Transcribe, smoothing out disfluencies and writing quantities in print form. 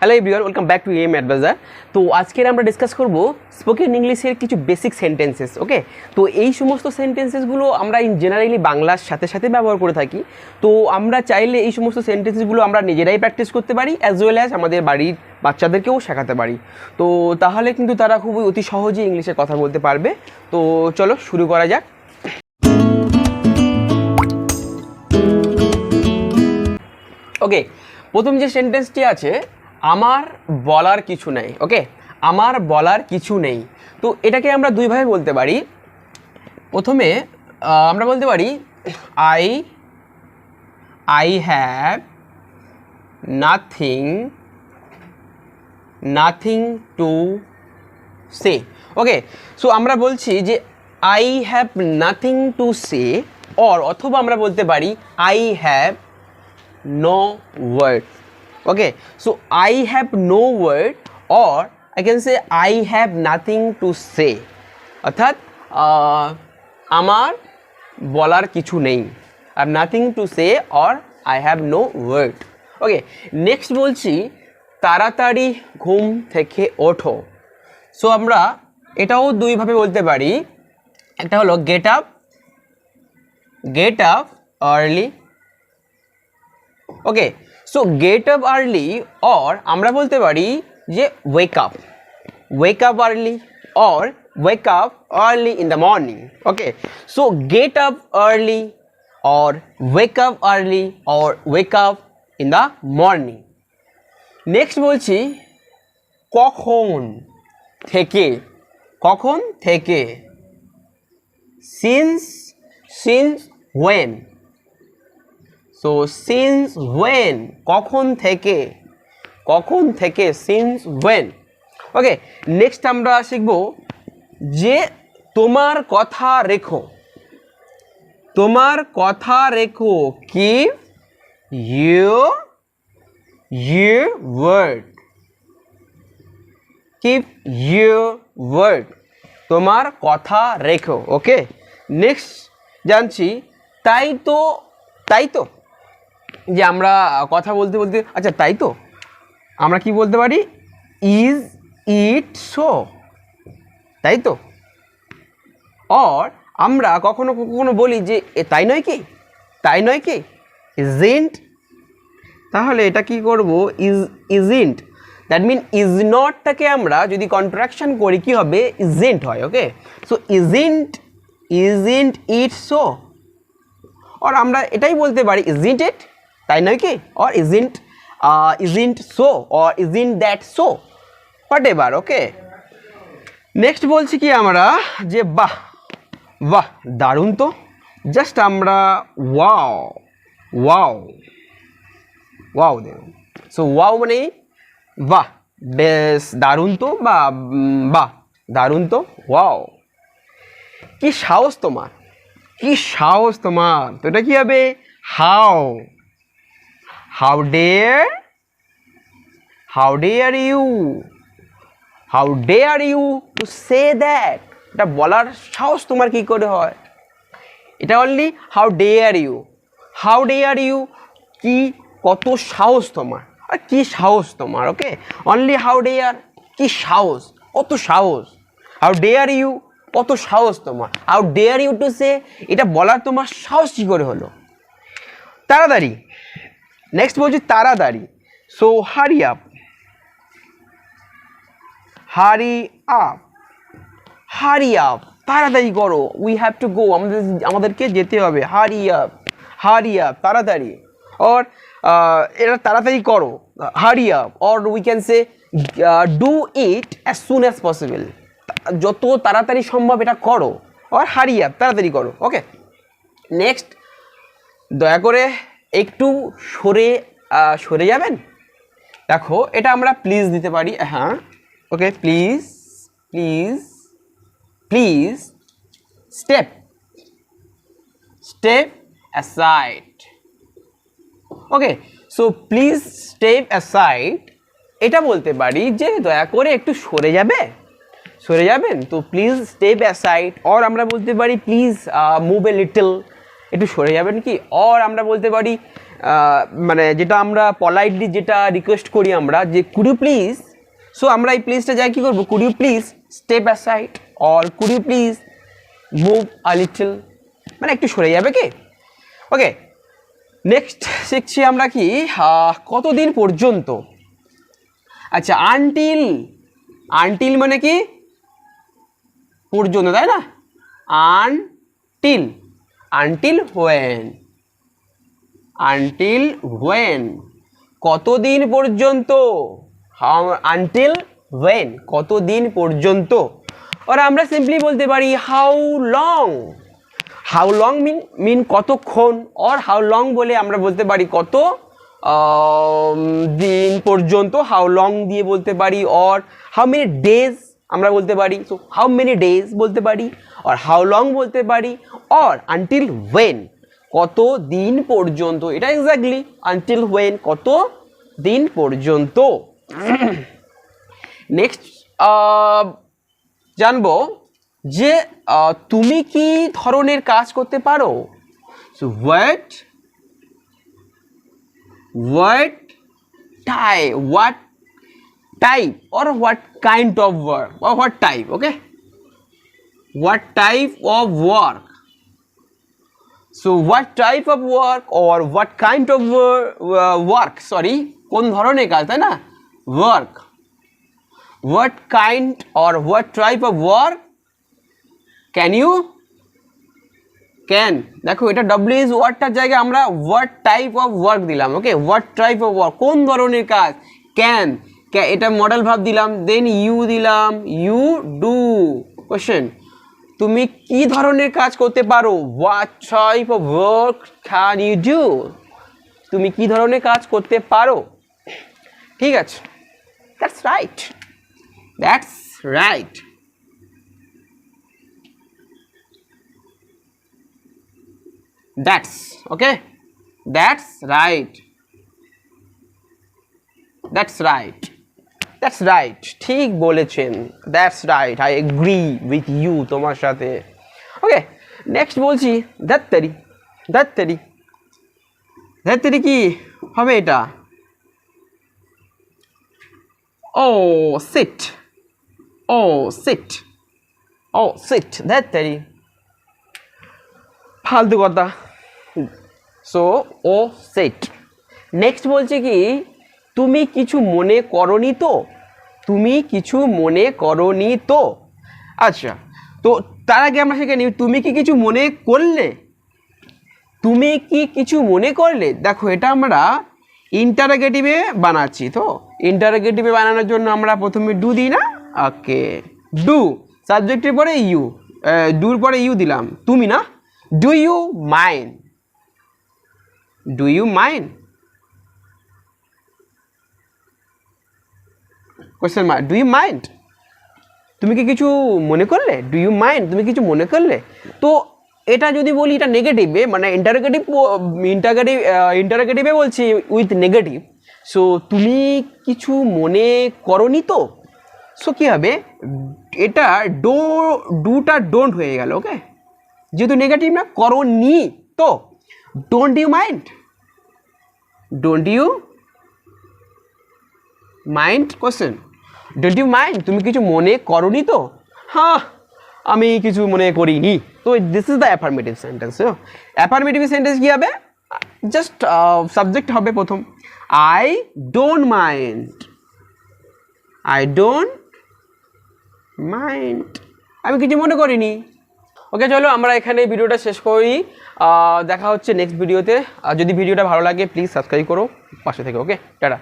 Hello everyone, welcome back to M Adviser. তো আজকের আমরা ডিসকাস করব স্পোকেন ইংলিশের কিছু বেসিক সেন্টেন্সেস। ওকে, তো এই সমস্ত সেন্টেন্সেসগুলো আমরা ইন জেনারেলি বাংলার সাথে সাথে ব্যবহার করে থাকি। তো আমরা চাইলে এই সমস্ত সেন্টেন্সেসগুলো আমরা নিজেরাই প্র্যাকটিস করতে পারি, অ্যাজ ওয়েল অ্যাজ আমাদের বাড়ির বাচ্চাদেরকেও শেখাতে পারি। তো তাহলে কিন্তু তারা খুবই অতি সহজেই ইংলিশে কথা বলতে পারবে। তো চলো শুরু করা যাক। ওকে, প্রথম যে সেন্টেন্সটি আছে, আমার বলার কিছু নেই। ওকে, আমার বলার কিছু নেই। তো এটাকে আমরা দুইভাবে বলতে পারি। প্রথমে আমরা বলতে পারি I have nothing to say. Okay, so আমরা বলছি যে I have nothing to say, অথবা আমরা বলতে পারি I have no word. Okay, so I have no word, or I can say I have nothing to say. অর্থাৎ আমার বলার কিছু নেই। I have nothing to say or I have no word. Okay, next বলছি তাড়াতাড়ি ঘুম থেকে ওঠো। সো আমরা এটাও দুইভাবে বলতে পারি। একটা হলো get up early. Okay, so get up early, or আমরা বলতে পারি যে wake up early, or wake up early in the morning. Okay, so get up early or wake up early or wake up in the morning. Next বলছি কখন থেকে, since when. So since when, কখন থেকে since when. Okay, next আমরা শিখব যে তোমার কথা রেখো। কিপ ইউর ওয়ার্ড, তোমার কথা রেখো। ওকে, নেক্সট জানছি তাই তো যে আমরা কথা বলতে আচ্ছা তাই তো আমরা কি বলতে পারি, ইজ ইট সো, তাই তো। অর আমরা কখনো বলি যে তাই নয় কি, ইজন্ট। তাহলে এটা কি করব, ইজন্ট। দ্যাট মিন ইজ নটটাকে আমরা যদি কন্ট্রাকশন করি কি হবে, ইজন্ট হয়। ওকে, সো ইজন্ট ইট সো। আর আমরা এটাই বলতে পারি ইজন্ট ইট, তাই নয় কি, or isn't so, or isn't that so, what ever. Okay, next বলছি কি আমরা যে বাহ দারুণ তো। জাস্ট আমরা ওয়াও দেব। সো ওয়াও মানে বাহ, বেশ দারুণ তো, বা বাহ দারুণ তো, ওয়াও। কি সাহস তোমার, তো এটা কি হবে, how dare you to say that. এটা বলার সাহস তোমার কি করে হয়, এটা অনলি হাউ ডেয়ার ইউ, কি কত সাহস তোমার, আর কি সাহস তোমার। ওকে, অনলি হাউ ডেয়ার, কি সাহস, কত সাহস। হাউ ডেয়ার ইউ, কত সাহস তোমার। How dare you to say, এটা বলার তোমার সাহস কী করে হলো। তাড়াতাড়ি, নেক্সট বলছি তাড়াতাড়ি। সো হারি আপ, তাড়াতাড়ি করো। উই হ্যাভ টু গো, আমাদেরকে যেতে হবে। হারি আপ, তাড়াতাড়ি। অর এটা তাড়াতাড়ি করো, hurry up. Or we can say do it as soon as possible, যত তাড়াতাড়ি সম্ভব এটা করো। অর হারি আপ, তাড়াতাড়ি করো। ওকে, নেক্সট দয়া করে একটু সরে যাবেন। দেখো এটা আমরা প্লিজ দিতে পারি। হ্যাঁ, okay, please step aside. Okay, so please step aside, এটা বলতে পারি যে দয়া করে একটু সরে যাবেন। তো প্লিজ স্টেপ অ্যাসাইড। অর আমরা বলতে পারি প্লিজ মুভ এ লিটল, একটু সরে যাবেন কি। অর আমরা বলতে পারি মানে যেটা আমরা পলাইটলি যেটা রিকোয়েস্ট করি আমরা যে কুড ইউ প্লিজ, সো আমরা এই প্লিজটা যাই কী করবো, could you please step aside or could you please move a little, মানে একটু সরে যাবে কি। ওকে, নেক্সট শিখছি আমরা কি কতদিন পর্যন্ত। আচ্ছা, আনটিল, আনটিল মানে কি পর্যন্ত, তাই না? Until, until when, until when কতদিন পর্যন্ত, আনটিল হোয়েন কতদিন পর্যন্ত। আর আমরা সিম্পলি বলতে পারি হাউ লং, হাউ লং মিন কতক্ষণ, অর হাউ লং বলে আমরা বলতে পারি কত দিন পর্যন্ত, হাউ লং দিয়ে বলতে পারি, অর হাউ মেনি ডেজ আমরা বলতে পারি, সো হাউ মেনি ডেজ বলতে পারি, অর হাউ লং বলতে পারি, অর আনটিল ওয়েন কত দিন পর্যন্ত, এটা এক্স্যাক্টলি আনটিল ওয়েন কত দিন পর্যন্ত। নেক্সট জানবো যে তুমি কি ধরনের কাজ করতে পারো। So what type or what kind of work or what type, okay, what type of work, so what type of work or what kind of work, sorry, কোন ধরনের কাজ, তাই না, work, what kind or what type of work can you, can, দেখো এটা W is ওয়ার্ডটার জায়গায় আমরা what type of work দিলাম, okay, what type of work কোন ধরনের কাজ, ক্যান, এটা মডেল ভাব দিলাম, দেন ইউ দিলাম, ইউ ডু, কোশ্চেন তুমি কি ধরনের কাজ করতে পারো, what type of work can you do, তুমি কি ধরনের কাজ করতে পারো। ঠিক আছে, that's right, that's right. That's okay, that's right, that's right, that's right, ঠিক বলেছেন, that's right, I agree with you, তোমার সাথে। ওকে, নেক্সট বলছি ধাত্তারি, ধাত্তারি, ধাত্তারি কি হবে এটা, ও সিট, ও সিট, ও সিট, ধাত্তারি ফালতু কথা। সো ও সেট। নেক্সট বলছে কি তুমি কিছু মনে করনি তো, তুমি কিছু মনে করনি তো। আচ্ছা, তো তার আগে আমরা শিখে নিই তুমি কি কিছু মনে করলে, তুমি কি কিছু মনে করলে। দেখো এটা আমরা ইন্টারোগেটিভে বানাচ্ছি, তো ইন্টারোগেটিভে বানানোর জন্য আমরা প্রথমে ডু দিই না, ওকে, ডু সাবজেক্টের পরে ইউ, ডুর পরে ইউ দিলাম, তুমি না, do you mind, do you mind, question mark, do you mind, তুমি কি কিছু মনে করলে, ডু ইউ মাইন্ড তুমি কিছু মনে করলে। তো এটা যদি বলি এটা নেগেটিভে, মানে ইন্টারোগেটিভে বলছি উইথ নেগেটিভ, সো তুমি কিছু মনে করনি তো, সো কী হবে এটা ডুটা ডোন্ট হয়ে গেল, ওকে, যেহেতু নেগেটিভ না, করনি তো, don't you mind, don't you mind, question don't you mind তুমি কিছু মনে করনি তো, হ্যাঁ আমি কিছু মনে করিনি। তো this is the affirmative sentence. Affirmative sentence কী হবে, জাস্ট সাবজেক্ট হবে প্রথম, I don't mind, I don't mind, আমি কিছু মনে করিনি। ওকে, চলো আমরা এখানে ভিডিওটা শেষ করি, দেখা হচ্ছে নেক্সট ভিডিওতে। আর যদি ভিডিওটা ভালো লাগে প্লিজ সাবস্ক্রাইব করো পাশে থেকে, ওকে, টাটা।